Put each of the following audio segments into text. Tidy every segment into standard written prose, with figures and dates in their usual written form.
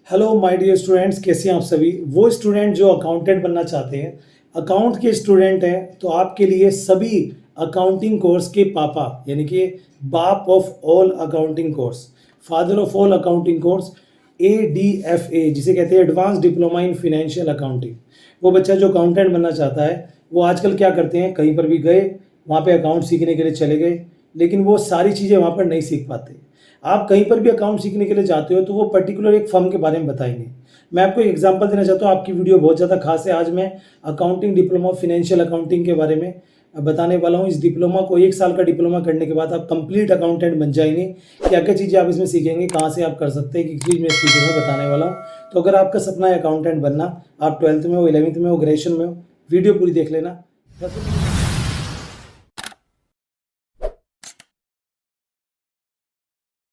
Hello my dear students, कैसे हैं आप सभी। वो स्टूडेंट जो अकाउंटेंट बनना चाहते हैं, अकाउंट के स्टूडेंट हैं, तो आपके लिए सभी अकाउंटिंग कोर्स के पापा यानी कि बाप of all accounting course, father of all accounting course, ADFA जिसे कहते हैं advance diploma in financial accounting. वो बच्चा जो अकाउंटेंट बनना चाहता है वो आजकल क्या करते हैं, कहीं पर भी गए वहाँ पे अकाउंट सीखने के लिए चले गए, लेकिन वो सारी चीज़ें वहाँ पर नहीं सीख पाते। आप कहीं पर भी अकाउंट सीखने के लिए जाते हो तो वो पर्टिकुलर एक फर्म के बारे में बताएंगे। मैं आपको एक एग्जांपल देना चाहता हूँ, आपकी वीडियो बहुत ज़्यादा खास है। आज मैं अकाउंटिंग डिप्लोमा फाइनेंशियल अकाउंटिंग के बारे में बताने वाला हूँ। इस डिप्लोमा को 1 साल का डिप्लोमा करने के बाद आप कंप्लीट अकाउंटेंट बन जाएंगे। क्या क्या चीज़ें आप इसमें सीखेंगे, कहाँ से आप कर सकते हैं, किस चीज़ में इस वीडियो में बताने वाला हूँ। तो अगर आपका सपना है अकाउंटेंट बनना, आप 12th में हो, 11th में हो, ग्रेजुएशन में हो, वीडियो पूरी देख लेना।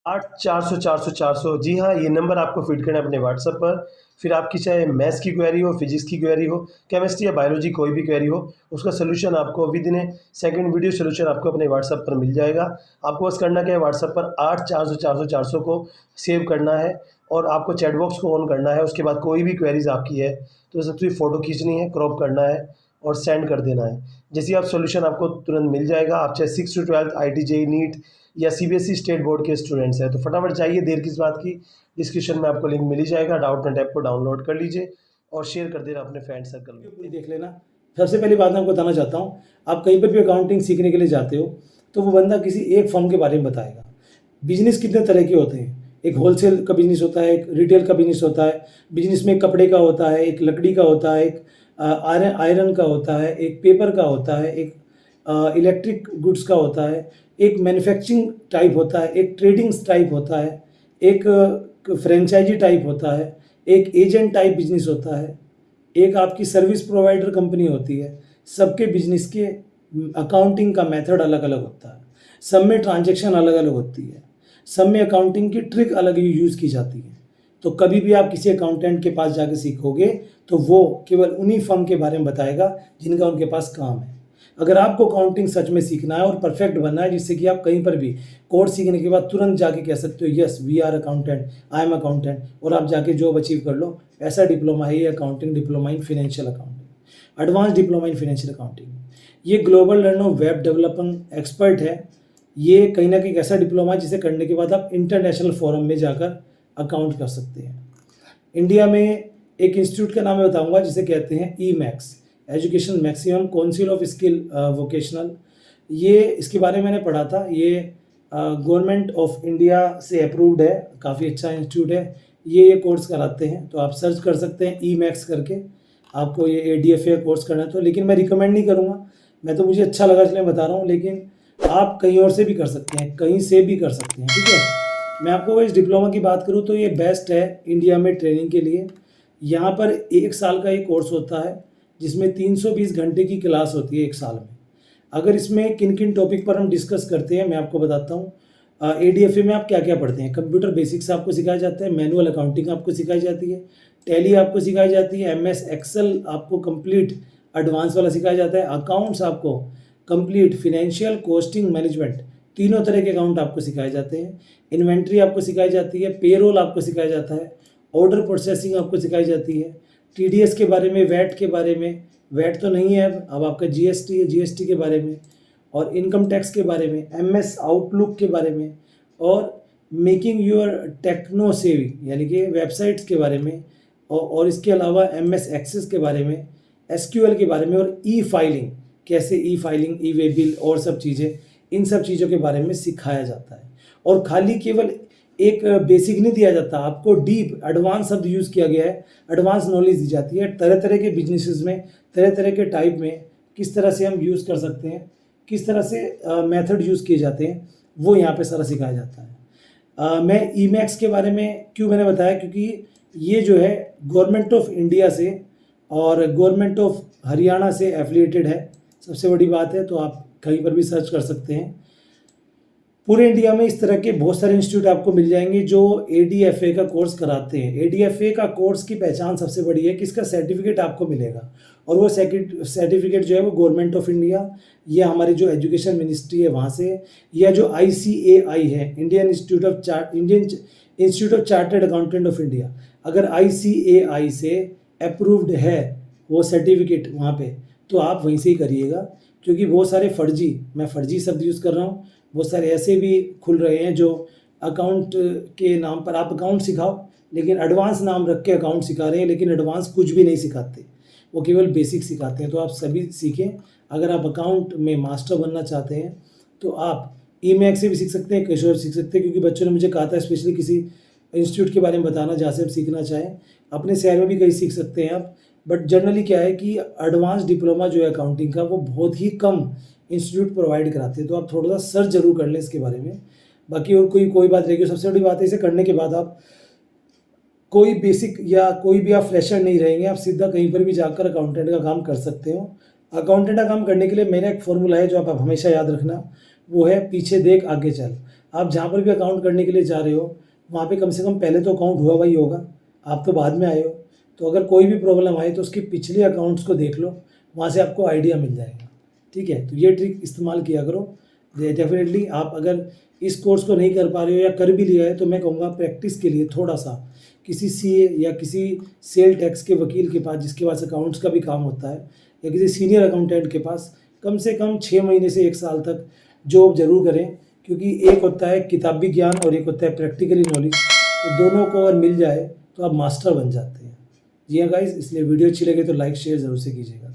8 400 400 400। जी हाँ, ये नंबर आपको फीड करना है अपने व्हाट्सएप पर। फिर आपकी चाहे मैथ्स की क्वेरी हो, फिजिक्स की क्वेरी हो, केमिस्ट्री या बायोलॉजी कोई भी क्वेरी हो, उसका सोल्यूशन आपको with in A second video solution आपको अपने व्हाट्सएप पर मिल जाएगा। आपको बस करना क्या है, व्हाट्सएप पर 8 400 400 400 को सेव करना है और आपको चैट बॉक्स को ऑन करना है। उसके बाद कोई भी क्वेरीज आपकी है तो सबसे फ़ोटो खींचनी है, क्रॉप करना है और सेंड कर देना है। जैसे आप सोल्यूशन आपको तुरंत मिल जाएगा। आप चाहे 6 to 12 IIT JEE नीट या CBSE स्टेट बोर्ड के स्टूडेंट्स हैं तो फटाफट चाहिए, देर किस बात की। डिस्क्रिप्शन में आपको लिंक मिल ही जाएगा, डाउट नेट ऐप को डाउनलोड कर लीजिए और शेयर कर देना अपने फ्रेंड सर्कल में। पूरी देख लेना। सबसे पहली बात मैं आपको बताना चाहता हूँ, आप कहीं पर भी अकाउंटिंग सीखने के लिए जाते हो तो वो बंदा किसी एक फर्म के बारे में बताएगा। बिजनेस कितने तरह के होते हैं, एक होलसेल का बिजनेस होता है, एक रिटेल का बिजनेस होता है। बिजनेस में कपड़े का होता है, एक लकड़ी का होता है, एक आयरन का होता है, एक पेपर का होता है, एक इलेक्ट्रिक गुड्स का होता है, एक मैन्युफैक्चरिंग टाइप होता है, एक ट्रेडिंग टाइप होता है, एक फ्रेंचाइजी टाइप होता है, एक एजेंट टाइप बिजनेस होता है, एक आपकी सर्विस प्रोवाइडर कंपनी होती है। सबके बिजनेस के अकाउंटिंग का मेथड अलग अलग होता है, सब में ट्रांजैक्शन अलग अलग होती है, सब में अकाउंटिंग की ट्रिक अलग यूज़ की जाती है। तो कभी भी आप किसी अकाउंटेंट के पास जाके सीखोगे तो वो केवल उन्हीं फर्म के बारे में बताएगा जिनका उनके पास काम है। अगर आपको अकाउंटिंग सच में सीखना है और परफेक्ट बनना है, जिससे कि आप कहीं पर भी कोर्स सीखने के बाद तुरंत जाके कह सकते हो yes we are accountant, I am accountant, और आप जाके जॉब अचीव कर लो, ऐसा डिप्लोमा है ये accounting diploma in financial accounting, advance diploma in financial accounting. ये ग्लोबल लर्नो वेब डेवलपमेंट एक्सपर्ट है। ये कहीं ना कहीं ऐसा डिप्लोमा है जिसे करने के बाद आप इंटरनेशनल फोरम में जाकर अकाउंट कर सकते हैं। इंडिया में एक इंस्टीट्यूट का नाम मैं बताऊंगा जिसे कहते हैं EMACS, education maximum council of skill vocational. ये इसके बारे में मैंने पढ़ा था। ये गवर्नमेंट ऑफ इंडिया से अप्रूव्ड है, काफ़ी अच्छा इंस्टीट्यूट है। ये कोर्स कराते हैं, तो आप सर्च कर सकते हैं EMACS करके। आपको ये ADFA कोर्स करना है तो, लेकिन मैं रिकमेंड नहीं करूँगा, मैं तो मुझे अच्छा लगा इसलिए बता रहा हूँ, लेकिन आप कहीं और से भी कर सकते हैं, कहीं से भी कर सकते हैं, ठीक है। मैं आपको इस डिप्लोमा की बात करूँ तो ये बेस्ट है इंडिया में ट्रेनिंग के लिए। यहाँ पर 1 साल का ये कोर्स होता है जिसमें 320 घंटे की क्लास होती है 1 साल में। अगर इसमें किन किन टॉपिक पर हम डिस्कस करते हैं मैं आपको बताता हूँ। ADFA में आप क्या क्या पढ़ते हैं, कंप्यूटर बेसिक्स आपको सिखाया जाता है, मैनुअल अकाउंटिंग आपको सिखाई जाती है, टैली आपको सिखाई जाती है, MS एक्सेल आपको कंप्लीट एडवांस वाला सिखाया जाता है, अकाउंट्स आपको कंप्लीट फिनेंशियल कॉस्टिंग मैनेजमेंट, तीनों तरह के अकाउंट आपको सिखाए जाते हैं, इन्वेंट्री आपको सिखाई जाती है, पेरोल आपको सिखाया जाता है, ऑर्डर प्रोसेसिंग आपको सिखाई जाती है, TDS के बारे में, वैट के बारे में, वैट तो नहीं है अब आपका GST है, GST के बारे में, और इनकम टैक्स के बारे में, MS आउटलुक के बारे में, और मेकिंग योर टेक्नो सेविंग यानी कि वेबसाइट्स के बारे में, और इसके अलावा MS एक्सेस के बारे में, SQL के बारे में, और फाइलिंग कैसे, फाइलिंग, वे बिल और सब चीज़ें, इन सब चीज़ों के बारे में सिखाया जाता है। और खाली केवल एक बेसिक नहीं दिया जाता, आपको डीप एडवांस शब्द यूज़ किया गया है, एडवांस नॉलेज दी जाती है। तरह तरह के बिजनेसेस में, तरह तरह के टाइप में किस तरह से हम यूज़ कर सकते हैं, किस तरह से मेथड यूज़ किए जाते हैं, वो यहाँ पे सारा सिखाया जाता है। मैं EMACS के बारे में क्यों मैंने बताया, क्योंकि ये जो है गवर्नमेंट ऑफ इंडिया से और गवर्नमेंट ऑफ हरियाणा से एफिलिएटेड है, सबसे बड़ी बात है। तो आप कहीं पर भी सर्च कर सकते हैं। पूरे इंडिया में इस तरह के बहुत सारे इंस्टीट्यूट आपको मिल जाएंगे जो ADFA का कोर्स कराते हैं। ADFA का कोर्स की पहचान सबसे बड़ी है कि इसका सर्टिफिकेट आपको मिलेगा, और वो सर्टिफिकेट जो है वो गवर्नमेंट ऑफ इंडिया या हमारी जो एजुकेशन मिनिस्ट्री है वहाँ से, या जो ICAI है, Indian institute of institute of chartered accountant of India, अगर ICAI से अप्रूव्ड है वो सर्टिफिकेट वहाँ पे, तो आप वहीं से ही करिएगा, क्योंकि बहुत सारे फर्जी, मैं फर्जी शब्द यूज़ कर रहा हूँ, बहुत सारे ऐसे भी खुल रहे हैं जो अकाउंट के नाम पर, आप अकाउंट सिखाओ लेकिन एडवांस नाम रख के अकाउंट सिखा रहे हैं, लेकिन एडवांस कुछ भी नहीं सिखाते, वो केवल बेसिक सिखाते हैं। तो आप सभी सीखें। अगर आप अकाउंट में मास्टर बनना चाहते हैं तो आप ईमैक्स से भी सीख सकते हैं, कहीं और सीख सकते हैं, क्योंकि बच्चों ने मुझे कहा था स्पेशली किसी इंस्टीट्यूट के बारे में बताना जहाँ से आप सीखना चाहें। अपने शहर में भी कहीं सीख सकते हैं आप, बट जनरली क्या है कि एडवांस डिप्लोमा जो है अकाउंटिंग का वो बहुत ही कम इंस्टीट्यूट प्रोवाइड कराते हैं, तो आप थोड़ा सा सर्च जरूर कर लें इसके बारे में। बाकी और कोई बात रहेगी, सबसे बड़ी बात है इसे करने के बाद आप कोई बेसिक या कोई भी आप फ्रेशर नहीं रहेंगे, आप सीधा कहीं पर भी जाकर अकाउंटेंट का काम कर सकते हो। अकाउंटेंट का काम करने के लिए मेरा एक फॉर्मूला है जो आप हमेशा याद रखना, वो है पीछे देख आगे चल। आप जहाँ पर भी अकाउंट करने के लिए जा रहे हो वहाँ पे कम से कम पहले तो अकाउंट हुआ ही होगा, आप तो बाद में आए हो, तो अगर कोई भी प्रॉब्लम आए तो उसके पिछले अकाउंट्स को देख लो, वहाँ से आपको आइडिया मिल जाएगा। ठीक है, तो ये ट्रिक इस्तेमाल किया करो। डेफिनेटली आप अगर इस कोर्स को नहीं कर पा रहे हो या कर भी लिया है तो मैं कहूँगा प्रैक्टिस के लिए थोड़ा सा किसी CA या किसी सेल टैक्स के वकील के पास, जिसके पास अकाउंट्स का भी काम होता है, या किसी सीनियर अकाउंटेंट के पास कम से कम 6 महीने से 1 साल तक जॉब जरूर करें, क्योंकि एक होता है किताबी ज्ञान और एक होता है प्रैक्टिकली नॉलेज, तो दोनों को अगर मिल जाए तो आप मास्टर बन जाते हैं। जी हाँ गाइस, इसलिए वीडियो अच्छी लगे तो लाइक शेयर ज़रूर से कीजिएगा।